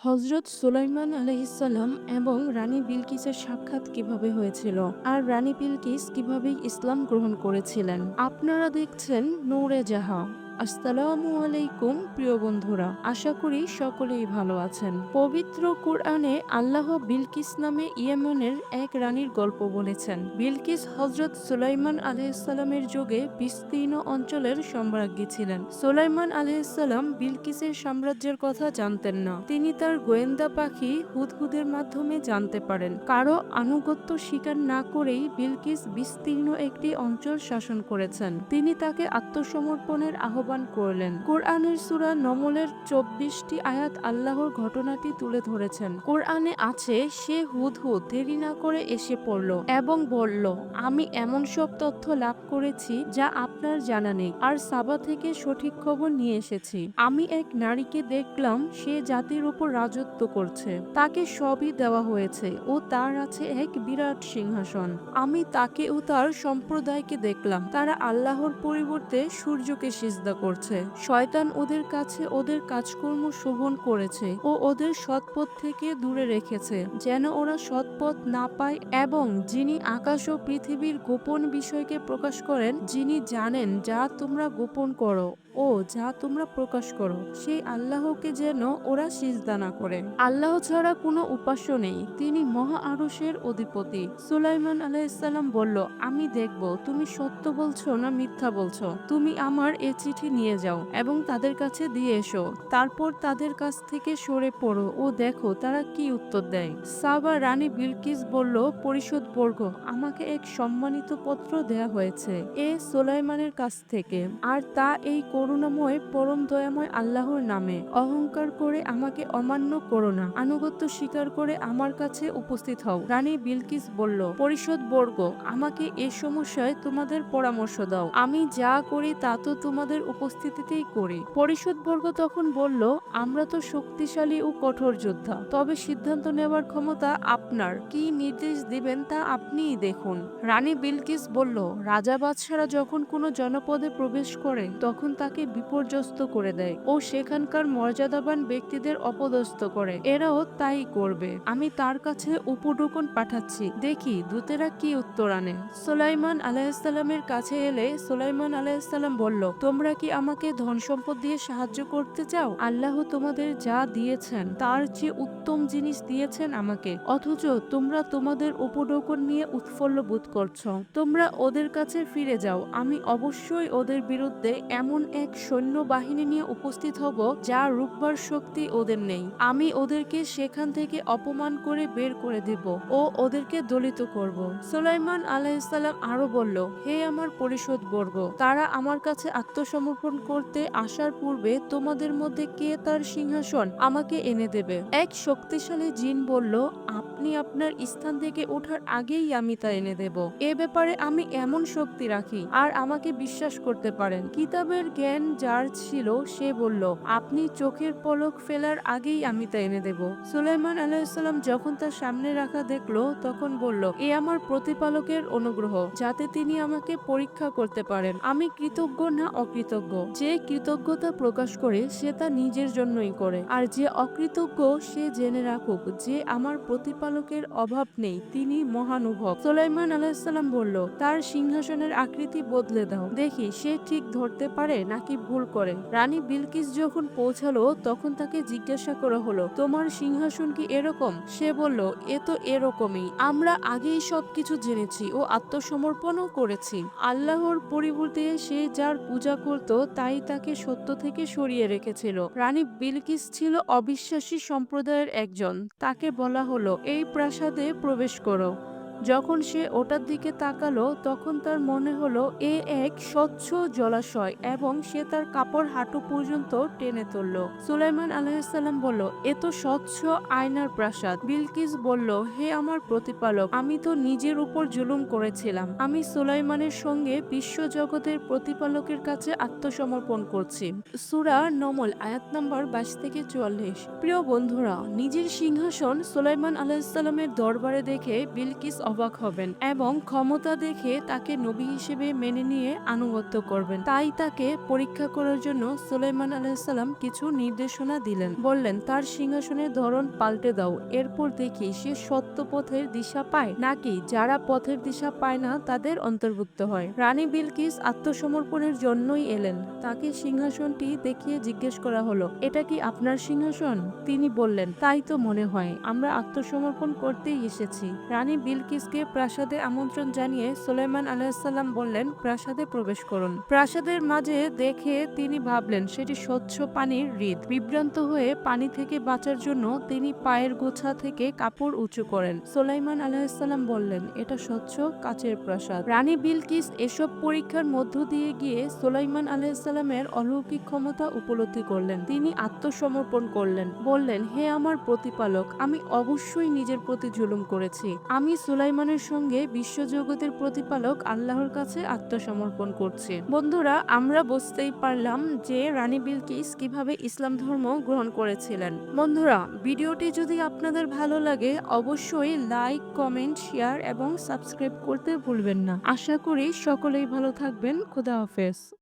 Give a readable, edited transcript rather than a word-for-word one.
হজরত সুলাইমান আলাইহিসসালাম এবং রানী বিলকিসের সাক্ষাৎ কিভাবে হয়েছিল আর রানী বিলকিস কিভাবে ইসলাম গ্রহণ করেছিলেন। আপনারা দেখছেন নূরে জাহা। আসসালামু আলাইকুম প্রিয় বন্ধুরা, আশা করি সকলেই ভালো আছেন। পবিত্র কুরআনে আল্লাহ বিলকিস নামে ইয়েমেনের এক রানীর গল্প বলেছেন। বিলকিস হজরত সুলাইমান আলাইহিসসালামের যুগে বিস্তীর্ণ অঞ্চলের সম্রাজ্ঞী ছিলেন। সুলাইমান আলাইহিসসালাম বিলকিসের সাম্রাজ্যের কথা জানতেন না। তিনি তার গোয়েন্দা পাখি হুদহুদের মাধ্যমে জানতে পারেন কারো আনুগত্য স্বীকার না করেই বিলকিস বিস্তীর্ণ একটি অঞ্চল শাসন করেছেন। তিনি তাকে আত্মসমর্পণের আহ্বান করলেন। কোরআনের সূরা নমলের 24টি আয়াত আল্লাহর ঘটনাটি তুলে ধরেছেন। কোরআনে আছে, সে হুদহুদ দেরি না করে এসে পড়ল এবং বলল, আমি এমন সব তথ্য লাভ করেছি যা আপনার জানা নেই, আর সাবা থেকে সঠিক খবর নিয়ে এসেছি। আমি এক নারীকে দেখলাম, সে জাতির উপর রাজত্ব করছে। তাকে সবই দেওয়া হয়েছে ও তার আছে এক বিরাট সিংহাসন। আমি তাকে ও তার সম্প্রদায়কে দেখলাম, তারা আল্লাহর পরিবর্তে সূর্যকে সিজদা করছে। শয়তান ওদের কাছে ওদের কাজকর্ম শোভন করেছে ও ওদের সৎপথ থেকে দূরে রেখেছে, যেন ওরা সৎপথ না পায়। এবং যিনি আকাশ ও পৃথিবীর গোপন বিষয়কে প্রকাশ করেন, যিনি জানেন যা তোমরা গোপন করো ও যা তোমরা প্রকাশ করো, সেই আল্লাহকে যেন ওরা সিজদা না করে। আল্লাহ ছাড়া কোনো উপাস্য নেই, তিনি মহা আরশের অধিপতি। সুলাইমান আলাইহিসসালাম বলল, আমি দেখব তুমি সত্য বলছো না মিথ্যা বলছো। তুমি আমার এ চিঠি নিয়ে যাও এবং তাদের কাছে দিয়ে এসো। তারপর তাদের কাছ থেকে সরে পড়ো ও দেখো তারা কি উত্তর দেয়। সাবা রানী বিলকিস বলল, পরিষদ বর্গ, আমাকে এক সম্মানিত পত্র দেয়া হয়েছে এ সুলাইমানের কাছ থেকে, আর তা এই করুণাময় পরম দয়াময় আল্লাহর নামে। অহংকার করে আমাকে অমান্য করো না, আনুগত্য স্বীকার করে আমার কাছে উপস্থিত হও। রানী বিলকিস বলল, পরিষদ বর্গ, আমাকে এ সমস্যায় তোমাদের পরামর্শ দাও। আমি যা করি তা তো তোমাদের উপস্থিতিতেই করি। পরিষদ বর্গ তখন বলল, আমরা তো শক্তিশালী ও কঠোর যোদ্ধা, তবে সিদ্ধান্ত নেওয়ার ক্ষমতা আপনার। কি নির্দেশ দিবেন তা আপনিই দেখুন। রানী বিলকিস বলল, রাজা বাদশারা যখন কোনো জনপদে প্রবেশ করে তখন তাকে বিপর্যস্ত করে দেয় ও সেখানকার মর্যাদাবান ব্যক্তিদের অপদস্থ করে। এরাও তাই করবে। আমি তার কাছে উপঢৌকন পাঠাচ্ছি, দেখি দূতেরা কি উত্তর আনে। সুলাইমান আলাইহিসসালামের কাছে এলে সুলাইমান আলাইহিসসালাম বলল, তোমরা কি আমাকে ধন সম্পদ দিয়ে সাহায্য করতে চাও? আল্লাহ তোমাদের যা দিয়েছেন তার চেয়ে উত্তম জিনিস দিয়েছেন আমাকে, অথচ তোমরা তোমাদের উপঢৌকন নিয়ে উৎফুল্ল বোধ করছো। তোমরা ওদের কাছে ফিরে যাও, আমি অবশ্যই ওদের বিরুদ্ধে এমন এক সৈন্য বাহিনী নিয়ে উপস্থিত হব যা রুখবার শক্তি ওদের নেই। আমি ওদেরকে সেখান থেকে অপমান করে বের করে দেব ও ওদেরকে দলিত করব। সুলাইমান আলাইহিসসালাম আরো বলল, হে আমার পরিষদ বর্গ, তারা আমার কাছে আত্মসমর্পণ করতে আসার পূর্বে তোমাদের মধ্যে কে তার সিংহাসন আমাকে এনে দেবে? এক শক্তিশালী জিন বলল, আপনি আপনার স্থান থেকে ওঠার আগেই আমি তা এনে দেব। এ ব্যাপারে আমি এমন শক্তি রাখি, আর আমাকে বিশ্বাস করতে পারেন। কিতাবের জ্ঞান যার ছিল সে বলল, আপনি চোখের পলক ফেলার আগেই আমি তা এনে দেব। সুলাইমান আলাইহিসসালাম যখন তার সামনে রাখা দেখলো তখন বলল, এ আমার প্রতিপালকের অনুগ্রহ, যাতে তিনি আমাকে পরীক্ষা করতে পারেন আমি কৃতজ্ঞ না অকৃতজ্ঞ। যে কৃতজ্ঞতা প্রকাশ করে সে তা নিজের জন্যই করে, আর যে অকৃতজ্ঞ সে জেনে রাখুক যে আমার প্রতিপালকের অভাব নেই, তিনি মহানুভব। সুলাইমান আলাইহিসসালাম বলল, তার সিংহাসনের আকৃতি বদলে দাও, দেখি সে ঠিক ধরতে পারে নাকি ভুল করে। রানী বিলকিস যখন পৌঁছালো তখন তাকে জিজ্ঞাসা করা হলো, তোমার সিংহাসন কি এরকম? সে বলল, এ তো এরকমই, আমরা আগেই সবকিছু জেনেছি ও আত্মসমর্পণও করেছি। আল্লাহর পরিবর্তে সে যার পূজা করত তাই তাকে সত্য থেকে সরিয়ে রেখেছিল। রানী বিলকিস ছিল অবিশ্বাসী সম্প্রদায়ের একজন। তাকে বলা হলো, এই প্রাসাদে প্রবেশ করো। যখন সে ওটার দিকে তাকালো তখন তার মনে হলো এ এক স্বচ্ছ জলাশয় এবং সে তার কাপড় হাঁটু পর্যন্ত টেনে তুলল। সুলাইমান আলাইহিসসালাম বলল, এ তো স্বচ্ছ আয়নার প্রাসাদ। বিলকিস বলল, হে আমার প্রতিপালক, আমি তো নিজের উপর জুলুম করেছিলাম। আমি সুলাইমানের সঙ্গে বিশ্ব জগতের প্রতিপালকের কাছে আত্মসমর্পণ করছি। সূরা নমল আয়াত নাম্বার 22 থেকে 44। প্রিয় বন্ধুরা, নিজের সিংহাসন সুলাইমান আলাইহিসসালামের দরবারে দেখে বিলকিস অবাক হবেন এবং ক্ষমতা দেখে তাকে নবী হিসেবে মেনে নিয়ে আনুগত্য করবেন। তাই তাকে পরীক্ষা করার জন্য সুলাইমান আলাইহিসসালাম কিছু নির্দেশনা দিলেন। বললেন, তার সিংহাসনের ধরন পাল্টে দাও, এরপর দেখি সে সত্য পথের দিশা পায় নাকি যারা পথের দিশা পায় না তাদের অন্তর্ভুক্ত হয়। রানী বিলকিস আত্মসমর্পণের জন্যই এলেন। তাকে সিংহাসনটি দেখিয়ে জিজ্ঞেস করা হলো, এটা কি আপনার সিংহাসন? তিনি বললেন, তাই তো মনে হয়, আমরা আত্মসমর্পণ করতেই এসেছি। রানী বিলকিসকে প্রাসাদে আমন্ত্রণ জানিয়ে সুলাইমান আলাইহিসসালাম বললেন, প্রাসাদে প্রবেশ করুন। প্রাসাদের মাঝে দেখে তিনি ভাবলেন সেটি স্বচ্ছ পানির হ্রদ। বিভ্রান্ত হয়ে পানি থেকে বাঁচার জন্য তিনি পায়ের গোছা থেকে কাপড় উঁচু করেন। সুলাইমান আলাইহিসসালাম বললেন, এটা স্বচ্ছ কাচের প্রাসাদ। রানী বিলকিস এসব পরীক্ষার মধ্য দিয়ে গিয়ে সুলাইমান আলাইহিসসালামের অলৌকিক ক্ষমতা উপলব্ধি করলেন। তিনি আত্মসমর্পণ করলেন, বললেন, হে আমার প্রতিপালক, আমি অবশ্যই নিজের প্রতি জুলুম করেছি। আমি সুলাইমানের সঙ্গে বিশ্বজগতের প্রতিপালক আল্লাহর কাছে আত্মসমর্পণ করছি। বন্ধুরা, আমরা বুঝতেই পারলাম যে রানী বিলকিস কিভাবে ইসলাম ধর্ম গ্রহণ করেছিলেন। বন্ধুরা, ভিডিওটি যদি আপনাদের ভালো লাগে অবশ্যই লাইক, কমেন্ট, শেয়ার এবং সাবস্ক্রাইব করতে ভুলবেন না। আশা করি সকলেই ভালো থাকবেন। খোদা হাফেজ।